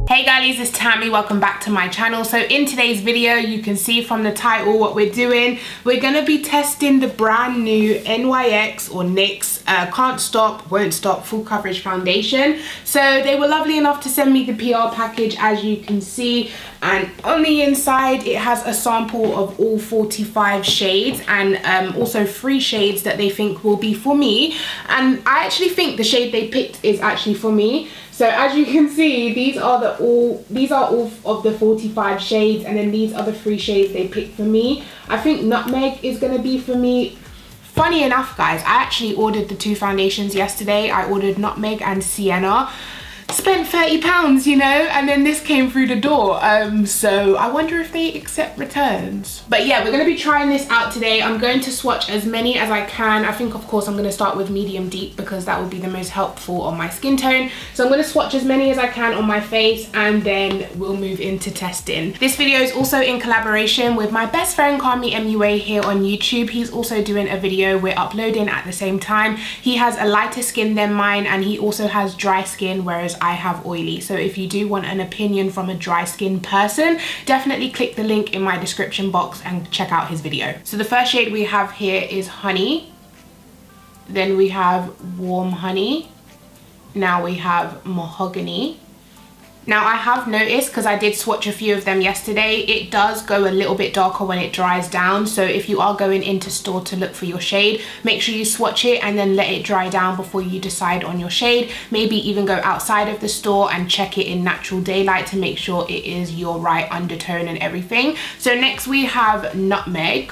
Hey girlies, it's Tammy. Welcome back to my channel. So in today's video, you can see from the title what we're doing. We're gonna be testing the brand new NYX or NYX Can't Stop, Won't Stop Full Coverage Foundation. So they were lovely enough to send me the PR package, as you can see, and on the inside it has a sample of all 45 shades and also 3 shades that they think will be for me. And I actually think the shade they picked is actually for me. So as you can see, these are all of the 45 shades, and then these are the 3 shades they picked for me. I think Nutmeg is gonna be for me. Funny enough, guys, I actually ordered the 2 foundations yesterday. I ordered Nutmeg and Sienna. Spent £30, you know, and then this came through the door. So I wonder if they accept returns. But yeah, we're gonna be trying this out today. I'm going to swatch as many as I can. I think, of course, I'm gonna start with medium deep because that will be the most helpful on my skin tone. So I'm gonna swatch as many as I can on my face, and then we'll move into testing. This video is also in collaboration with my best friend Carmi MUA here on YouTube. He's also doing a video we're uploading at the same time. He has a lighter skin than mine, and he also has dry skin, whereas I have oily. So if you do want an opinion from a dry skin person, definitely click the link in my description box and check out his video. So the first shade we have here is Honey. Then we have Warm Honey. Now we have Mahogany. Now I have noticed, because I did swatch a few of them yesterday, it does go a little bit darker when it dries down. So if you are going into store to look for your shade, make sure you swatch it and then let it dry down before you decide on your shade. Maybe even go outside of the store and check it in natural daylight to make sure it is your right undertone and everything. So next we have Nutmeg.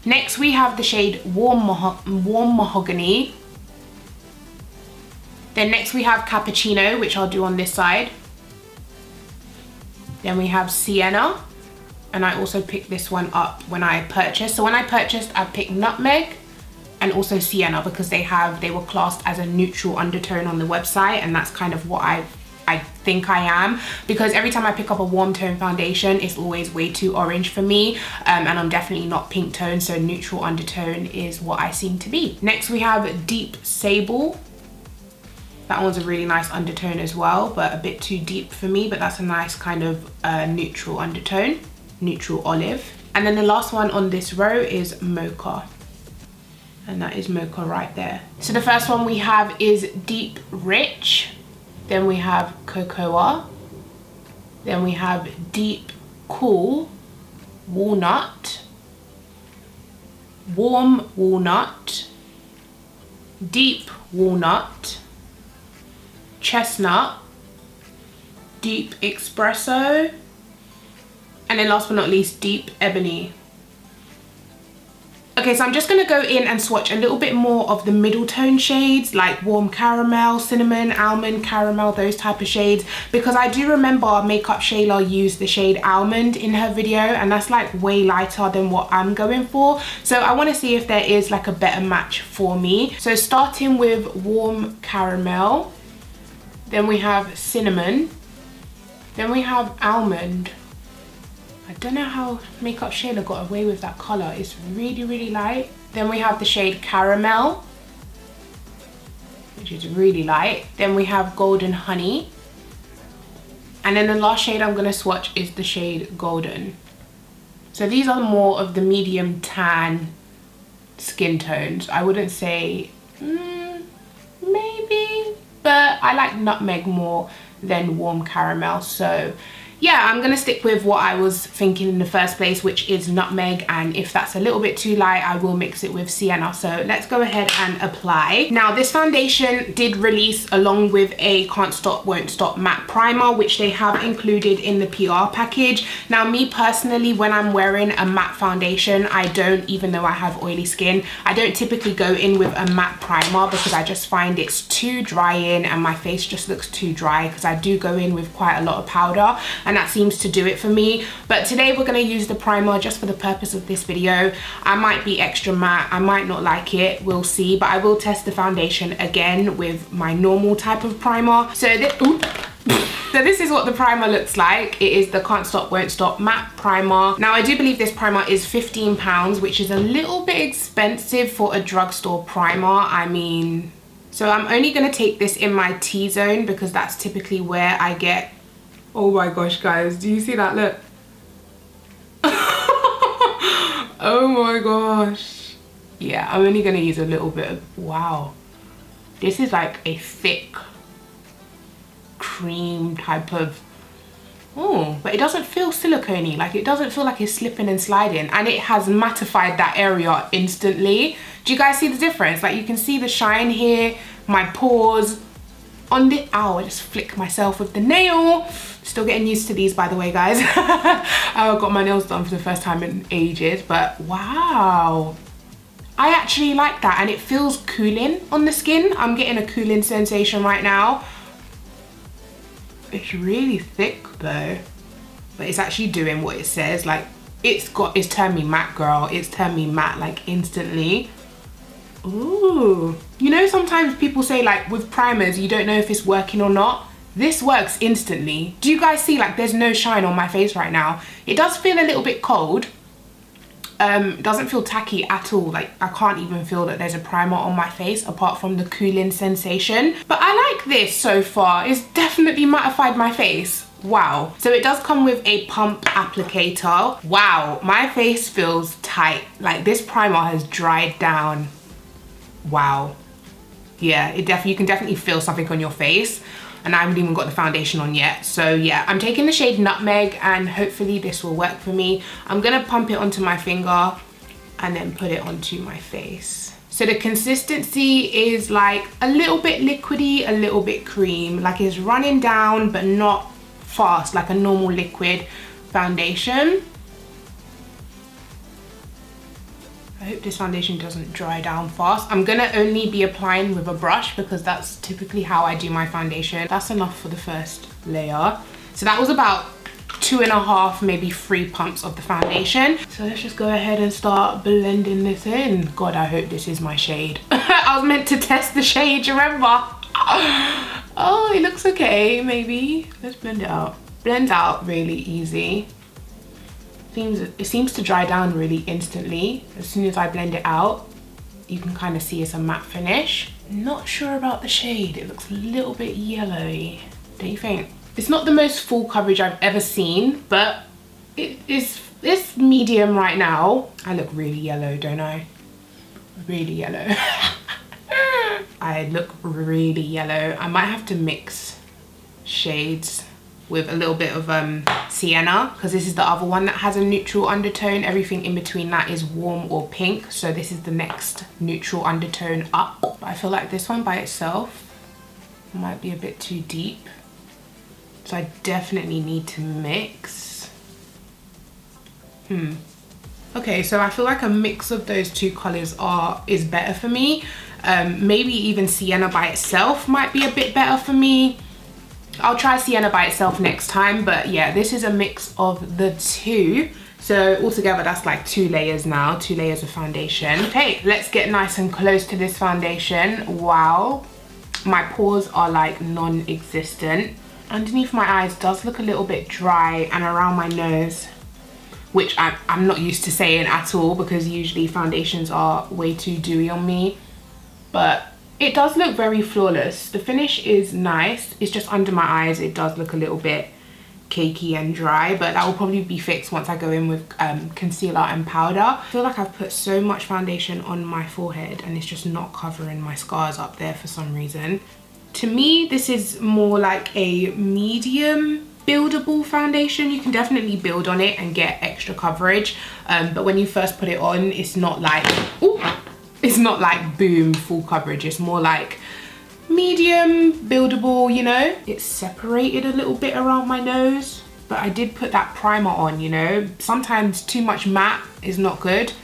Next we have the shade Warm Mahogany. Then next we have Cappuccino, which I'll do on this side. Then we have Sienna, and I also picked this one up when I purchased. So when I purchased, I picked Nutmeg and also Sienna because they were classed as a neutral undertone on the website, and that's kind of what I think I am, because every time I pick up a warm tone foundation, it's always way too orange for me, and I'm definitely not pink tone, so neutral undertone is what I seem to be. Next we have Deep Sable. That one's a really nice undertone as well, but a bit too deep for me, but that's a nice kind of neutral undertone, neutral olive. And then the last one on this row is Mocha, and that is Mocha right there. So the first one we have is Deep Rich, then we have Cocoa, then we have Deep Cool Walnut, Warm Walnut, Deep Walnut, Chestnut, Deep Espresso, and then last but not least, Deep Ebony. Okay, so I'm just gonna go in and swatch a little bit more of the middle tone shades, like Warm Caramel, Cinnamon, Almond, Caramel, those type of shades, because I do remember Makeup Shayla used the shade Almond in her video, and that's like way lighter than what I'm going for. So I wanna see if there is like a better match for me. So starting with Warm Caramel, then we have Cinnamon, then we have Almond. I don't know how Makeup Shayla got away with that color. It's really, really light. Then we have the shade Caramel, which is really light. Then we have Golden Honey. And then the last shade I'm gonna swatch is the shade Golden. So these are more of the medium tan skin tones. I wouldn't say, maybe, but I like Nutmeg more than Warm Caramel. So yeah, I'm gonna stick with what I was thinking in the first place, which is Nutmeg, and if that's a little bit too light, I will mix it with Sienna. So let's go ahead and apply. Now this foundation did release along with a Can't Stop, Won't Stop matte primer, which they have included in the PR package. Now me personally, when I'm wearing a matte foundation, I don't, even though I have oily skin, I don't typically go in with a matte primer because I just find it's too drying and my face just looks too dry, because I do go in with quite a lot of powder, and that seems to do it for me. But today we're going to use the primer just for the purpose of this video. I might be extra matte, I might not like it, we'll see, but I will test the foundation again with my normal type of primer. So this is what the primer looks like. It is the Can't Stop, Won't Stop matte primer. Now I do believe this primer is £15, which is a little bit expensive for a drugstore primer. I mean, So I'm only going to take this in my T-zone because that's typically where I get... Oh my gosh, guys. Do you see that? Look. Oh my gosh. Yeah, I'm only going to use a little bit of... Wow. This is like a thick cream type of... Oh, but it doesn't feel silicone-y. Like, it doesn't feel like it's slipping and sliding. And it has mattified that area instantly. Do you guys see the difference? Like, you can see the shine here, my pores on the... Ow, I just flick myself with the nail. Still getting used to these, by the way, guys. I got my nails done for the first time in ages, but wow. I actually like that, and it feels cooling on the skin. I'm getting a cooling sensation right now. It's really thick though, but it's actually doing what it says. Like, it's turned me matte, girl. It's turned me matte like instantly. Ooh, you know, sometimes people say like with primers you don't know if it's working or not. This works instantly. Do you guys see, like, there's no shine on my face right now? It does feel a little bit cold. It doesn't feel tacky at all. Like, I can't even feel that there's a primer on my face apart from the cooling sensation. But I like this so far. It's definitely mattified my face. Wow. So it does come with a pump applicator. Wow, my face feels tight. Like, this primer has dried down. Wow. Yeah, you can definitely feel something on your face. And I haven't even got the foundation on yet. So yeah, I'm taking the shade Nutmeg, and hopefully this will work for me. I'm gonna pump it onto my finger and then put it onto my face. So the consistency is like a little bit liquidy, a little bit cream. Like, it's running down, but not fast, like a normal liquid foundation. I hope this foundation doesn't dry down fast. I'm gonna only be applying with a brush because that's typically how I do my foundation. That's enough for the first layer. So that was about 2.5, maybe 3 pumps of the foundation. So let's just go ahead and start blending this in. God, I hope this is my shade. I was meant to test the shade, you remember? Oh, it looks okay, maybe. Let's blend it out. Blends out really easy. It seems to dry down really instantly. As soon as I blend it out, you can kind of see it's a matte finish. Not sure about the shade. It looks a little bit yellowy. Don't you think? It's not the most full coverage I've ever seen, but it's medium right now. I look really yellow, don't I? Really yellow. I look really yellow. I might have to mix shades with a little bit of Sienna, because this is the other one that has a neutral undertone. Everything in between that is warm or pink, so this is the next neutral undertone up. But I feel like this one by itself might be a bit too deep, so I definitely need to mix. Okay, so I feel like a mix of those two colors is better for me. Maybe even Sienna by itself might be a bit better for me. I'll try Sienna by itself next time, but yeah, this is a mix of the two. So altogether that's like 2 layers now, 2 layers of foundation. Okay, let's get nice and close to this foundation. Wow, my pores are like non-existent. Underneath my eyes does look a little bit dry, and around my nose, which I'm not used to saying at all because usually foundations are way too dewy on me, but it does look very flawless. The finish is nice. It's just under my eyes, it does look a little bit cakey and dry, but that will probably be fixed once I go in with concealer and powder. I feel like I've put so much foundation on my forehead and it's just not covering my scars up there for some reason. To me, this is more like a medium buildable foundation. You can definitely build on it and get extra coverage, but when you first put it on, it's not like, ooh, it's not like boom, full coverage. It's more like medium, buildable, you know? It's separated a little bit around my nose, but I did put that primer on, you know? Sometimes too much matte is not good.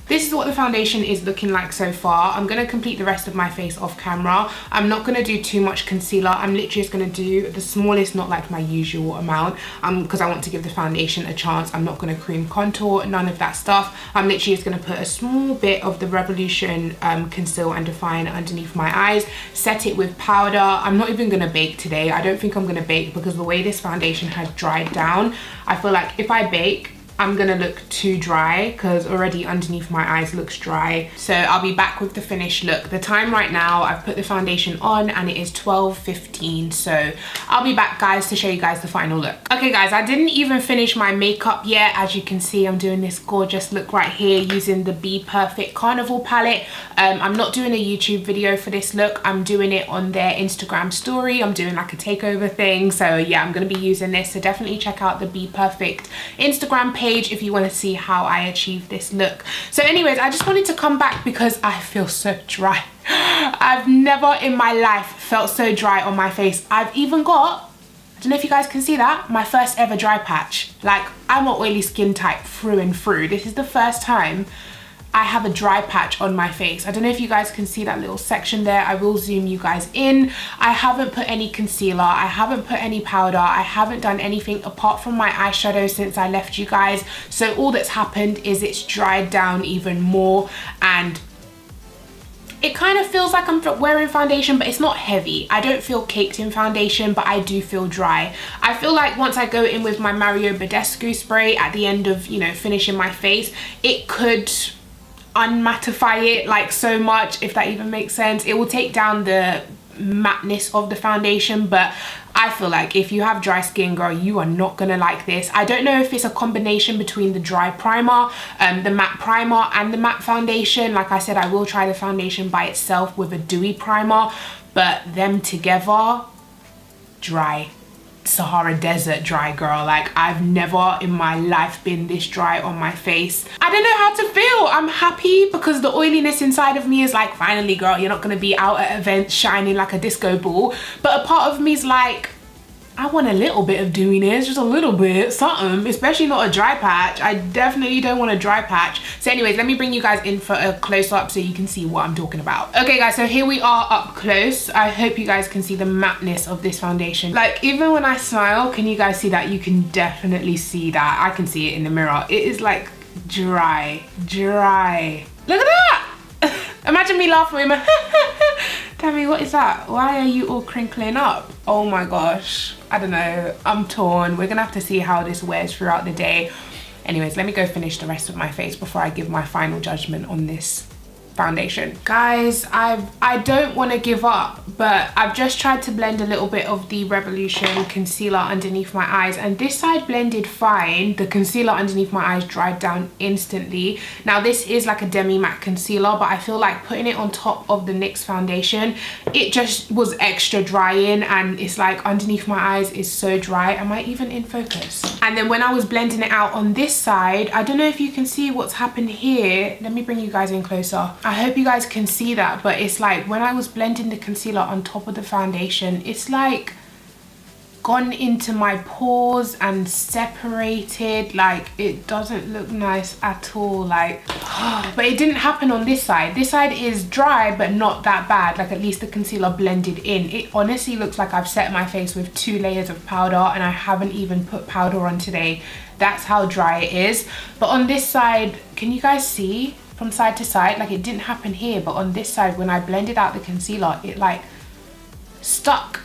This is what the foundation is looking like so far. I'm gonna complete the rest of my face off camera. I'm not gonna do too much concealer. I'm literally just gonna do the smallest, not like my usual amount, because I want to give the foundation a chance. I'm not gonna cream contour, none of that stuff. I'm literally just gonna put a small bit of the Revolution Conceal and Define underneath my eyes, set it with powder. I'm not even gonna bake today. I don't think I'm gonna bake because the way this foundation has dried down, I feel like if I bake, I'm gonna look too dry because already underneath my eyes looks dry. So I'll be back with the finished look. The time right now, I've put the foundation on and it is 12:15. So I'll be back, guys, to show you guys the final look. Okay guys, I didn't even finish my makeup yet. As you can see, I'm doing this gorgeous look right here using the BPerfect Carnival palette. I'm not doing a YouTube video for this look. I'm doing it on their Instagram story. I'm doing like a takeover thing. So yeah, I'm gonna be using this. So definitely check out the BPerfect Instagram page if you want to see how I achieve this look. So anyways, I just wanted to come back because I feel so dry. I've never in my life felt so dry on my face. I've even got, I don't know if you guys can see that, my first ever dry patch. Like, I'm an oily skin type through and through. This is the first time I have a dry patch on my face. I don't know if you guys can see that little section there. I will zoom you guys in. I haven't put any concealer. I haven't put any powder. I haven't done anything apart from my eyeshadow since I left you guys. So all that's happened is it's dried down even more, and it kind of feels like I'm wearing foundation, but it's not heavy. I don't feel caked in foundation, but I do feel dry. I feel like once I go in with my Mario Badescu spray at the end of, you know, finishing my face, it could unmattify it like so much, if that even makes sense. It will take down the matteness of the foundation, but I feel like if you have dry skin, girl, you are not gonna like this. I don't know if it's a combination between the dry primer, the matte primer and the matte foundation. Like I said, I will try the foundation by itself with a dewy primer, but them together, dry. Sahara Desert dry, girl. Like, I've never in my life been this dry on my face. I don't know how to feel. I'm happy because the oiliness inside of me is like, finally, girl, you're not gonna be out at events shining like a disco ball. But a part of me is like, I want a little bit of dewiness, just a little bit, something, especially not a dry patch. I definitely don't want a dry patch. So anyways, let me bring you guys in for a close-up so you can see what I'm talking about. Okay guys, so here we are up close. I hope you guys can see the matteness of this foundation. Like, even when I smile, can you guys see that? You can definitely see that. I can see it in the mirror. It is like dry. Look at that! Imagine me laughing with my Tammy, what is that? Why are you all crinkling up? Oh my gosh, I don't know, I'm torn. We're gonna have to see how this wears throughout the day. Anyways, let me go finish the rest of my face before I give my final judgment on this foundation. Guys, I don't want to give up, but I've just tried to blend a little bit of the Revolution concealer underneath my eyes, and this side blended fine. The concealer underneath my eyes dried down instantly. Now this is like a demi matte concealer, but I feel like putting it on top of the NYX foundation, it just was extra drying, and it's like underneath my eyes is so dry. Am I even in focus? And then when I was blending it out on this side, I don't know if you can see what's happened here. Let me bring you guys in closer. I hope you guys can see that, but it's like when I was blending the concealer on top of the foundation, it's like gone into my pores and separated. Like, it doesn't look nice at all. Like, but it didn't happen on this side. This side is dry, but not that bad. Like, at least the concealer blended in. It honestly looks like I've set my face with 2 layers of powder, and I haven't even put powder on today. That's how dry it is. But on this side, can you guys see? From side to side, like, it didn't happen here, but on this side when I blended out the concealer, it like stuck.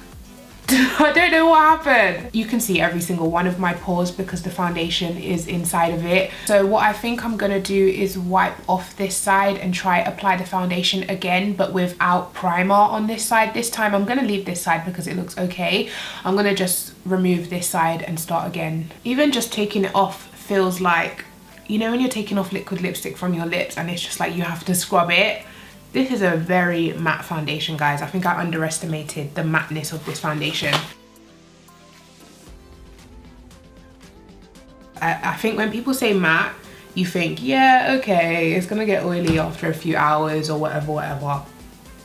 I don't know what happened. You can see every single one of my pores because the foundation is inside of it. So what I think I'm gonna do is wipe off this side and try apply the foundation again, but without primer on this side. This time I'm gonna leave this side because it looks okay. I'm gonna just remove this side and start again. Even just taking it off feels like, you know, when you're taking off liquid lipstick from your lips and it's just like you have to scrub it. This is a very matte foundation, guys. I think I underestimated the matteness of this foundation. I think when people say matte, you think, yeah, okay, it's gonna get oily after a few hours or whatever.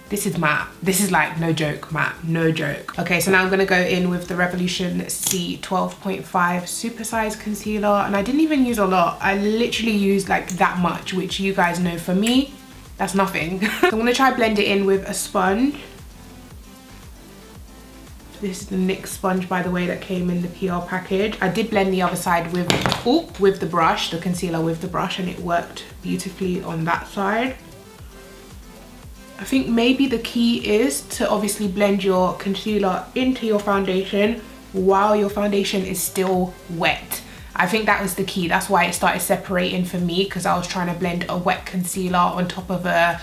This is matte. This is like, no joke, matte, no joke. Okay, so now I'm gonna go in with the Revolution C 12.5 Supersize Concealer, and I didn't even use a lot. I literally used like that much, which you guys know for me, that's nothing. So I'm gonna try blend it in with a sponge. This is the NYX sponge, by the way, that came in the PR package. I did blend the other side with the brush, the concealer with the brush, and it worked beautifully on that side. I think maybe the key is to obviously blend your concealer into your foundation while your foundation is still wet. I think that was the key. That's why it started separating for me, because I was trying to blend a wet concealer on top of a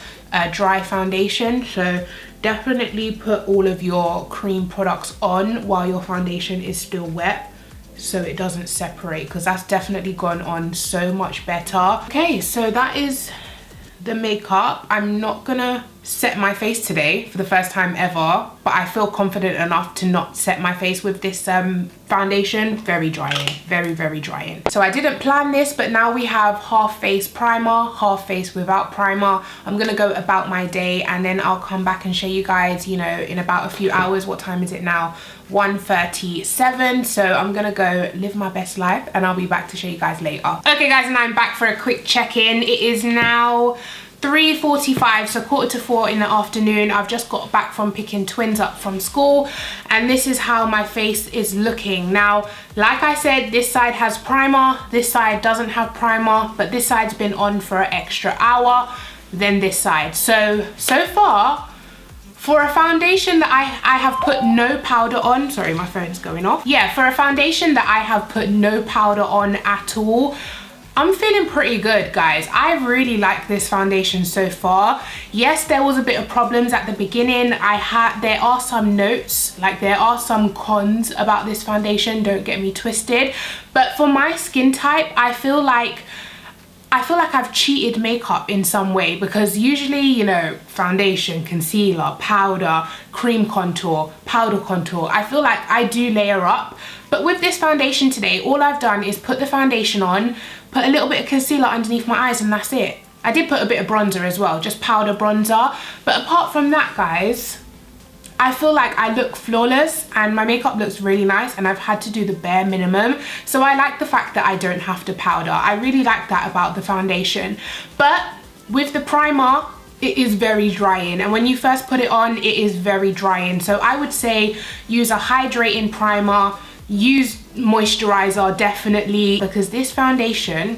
dry foundation. So definitely put all of your cream products on while your foundation is still wet, so it doesn't separate, because that's definitely gone on so much better. Okay, so that is the makeup. I'm not gonna set my face today for the first time ever, but I feel confident enough to not set my face with this foundation. Very drying, very, very drying. So I didn't plan this, but now we have half face primer, half face without primer. I'm gonna go about my day, and then I'll come back and show you guys, you know, in about a few hours. What time is it now? 1:37. So I'm gonna go live my best life, and I'll be back to show you guys later. Okay guys, and I'm back for a quick check-in. It is now 3:45, so 3:45 in the afternoon. I've just got back from picking twins up from school, and this is how my face is looking. Now, like I said, this side has primer, this side doesn't have primer, but this side's been on for an extra hour than this side. So far, for a foundation that I have put no powder on, sorry, my phone's going off. Yeah, for a foundation that I have put no powder on at all, I'm feeling pretty good, guys. I really like this foundation so far. Yes, there was a bit of problems at the beginning. There are some notes, like there are some cons about this foundation, don't get me twisted. But for my skin type, I feel like I've cheated makeup in some way, because usually, you know, foundation, concealer, powder, cream contour, powder contour, I feel like I do layer up. But with this foundation today, all I've done is put the foundation on, put a little bit of concealer underneath my eyes, and that's it. I did put a bit of bronzer as well, just powder bronzer. But apart from that, guys, I feel like I look flawless, and my makeup looks really nice, and I've had to do the bare minimum. So I like the fact that I don't have to powder. I really like that about the foundation. But with the primer, it is very drying, and when you first put it on, it is very drying. So I would say use a hydrating primer, use moisturizer definitely, because this foundation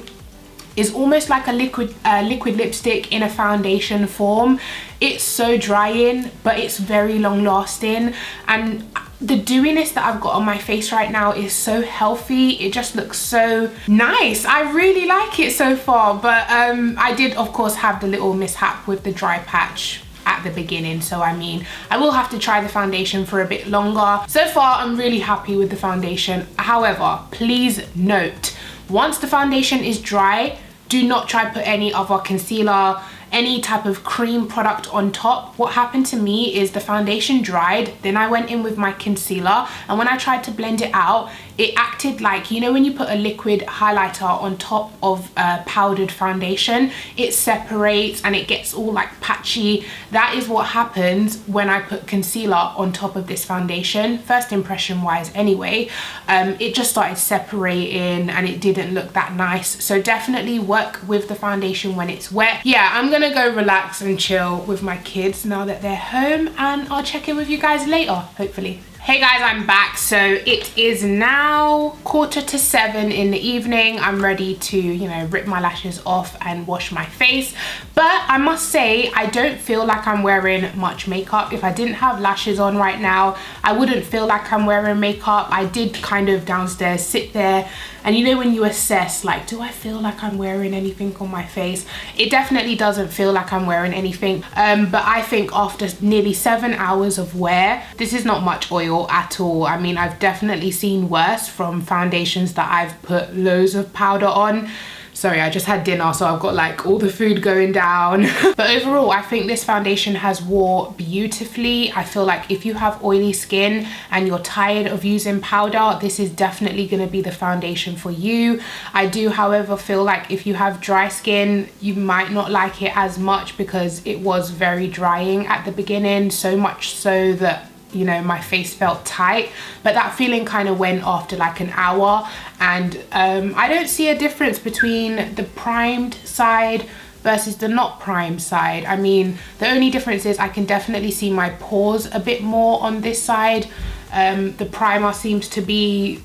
is almost like a liquid lipstick in a foundation form. It's so drying, but it's very long lasting, and the dewiness that I've got on my face right now is so healthy. It just looks so nice. I really like it so far, but I did of course have the little mishap with the dry patch at the beginning, so I mean, I will have to try the foundation for a bit longer. So far, I'm really happy with the foundation. However, please note, once the foundation is dry, do not try to put any other concealer, any type of cream product on top. What happened to me is the foundation dried, then I went in with my concealer, and when I tried to blend it out, it acted like, you know, when you put a liquid highlighter on top of a powdered foundation, it separates and it gets all like patchy. That is what happens when I put concealer on top of this foundation. First impression wise anyway, it just started separating and it didn't look that nice. So definitely work with the foundation when it's wet. Yeah, I'm gonna go relax and chill with my kids now that they're home, and I'll check in with you guys later, hopefully. Hey guys, I'm back. So it is now 6:45 in the evening. I'm ready to, you know, rip my lashes off and wash my face. But I must say, I don't feel like I'm wearing much makeup. If I didn't have lashes on right now, I wouldn't feel like I'm wearing makeup. I did kind of downstairs sit there, and you know when you assess, like, do I feel like I'm wearing anything on my face? It definitely doesn't feel like I'm wearing anything. But I think after nearly 7 hours of wear, this is not much oil at all. I mean, I've definitely seen worse from foundations that I've put loads of powder on. Sorry, I just had dinner, so I've got like all the food going down. But overall, I think this foundation has wore beautifully. I feel like if you have oily skin and you're tired of using powder, this is definitely going to be the foundation for you. I do, however, feel like if you have dry skin, you might not like it as much, because it was very drying at the beginning, so much so that, you know, my face felt tight, but that feeling kind of went after like an hour. And I don't see a difference between the primed side versus the not primed side. I mean, the only difference is I can definitely see my pores a bit more on this side. The primer seems to be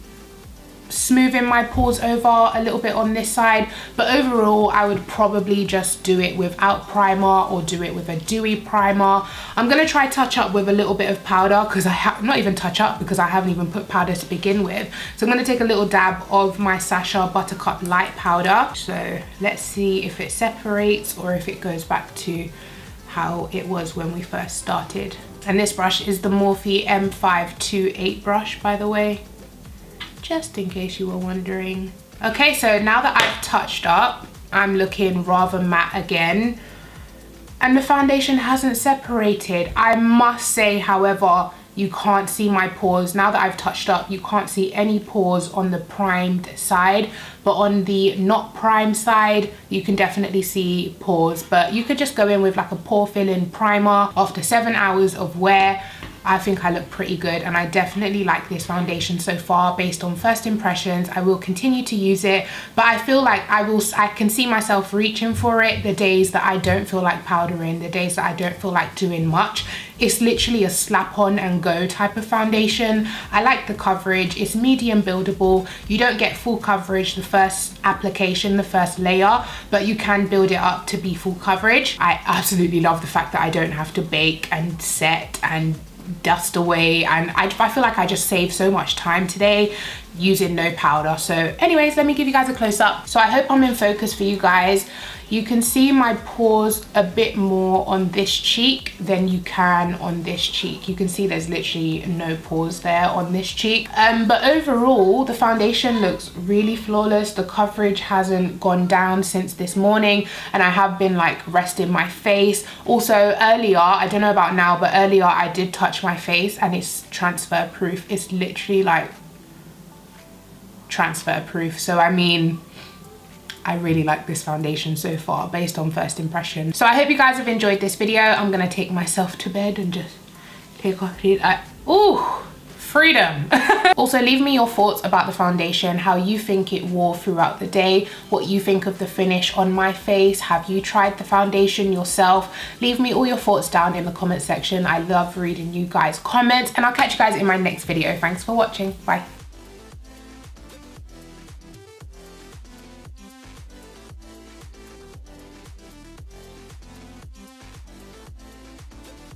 smoothing my pores over a little bit on this side, but overall I would probably just do it without primer or do it with a dewy primer. I'm gonna try touch up with a little bit of powder because not even touch up because I haven't even put powder to begin with. So I'm gonna take a little dab of my Sacha Buttercup Light Powder. So let's see if it separates or if it goes back to how it was when we first started. And this brush is the Morphe M528 brush, by the way, just in case you were wondering. Okay, so now that I've touched up, I'm looking rather matte again, and the foundation hasn't separated. I must say, however, you can't see my pores. Now that I've touched up, you can't see any pores on the primed side, but on the not primed side, you can definitely see pores. But you could just go in with like a pore filling primer. After 7 hours of wear, I think I look pretty good, and I definitely like this foundation so far based on first impressions. I will continue to use it, but I feel like I can see myself reaching for it the days that I don't feel like powdering, the days that I don't feel like doing much. It's literally a slap on and go type of foundation. I like the coverage. It's medium buildable. You don't get full coverage the first application, the first layer, but you can build it up to be full coverage. I absolutely love the fact that I don't have to bake and set and dust away, and I feel like I just saved so much time today using no powder. So anyways, let me give you guys a close-up. So I hope I'm in focus for you guys. You can see my pores a bit more on this cheek than you can on this cheek. You can see there's literally no pores there on this cheek. But overall, the foundation looks really flawless. The coverage hasn't gone down since this morning, and I have been like resting my face. Also earlier, I don't know about now, but earlier I did touch my face and it's transfer proof. It's literally like transfer proof. So I mean, I really like this foundation so far based on first impression. So I hope you guys have enjoyed this video. I'm gonna take myself to bed and just take off these. Ooh, freedom. Also, leave me your thoughts about the foundation, how you think it wore throughout the day, what you think of the finish on my face. Have you tried the foundation yourself? Leave me all your thoughts down in the comment section. I love reading you guys' comments, and I'll catch you guys in my next video. Thanks for watching. Bye.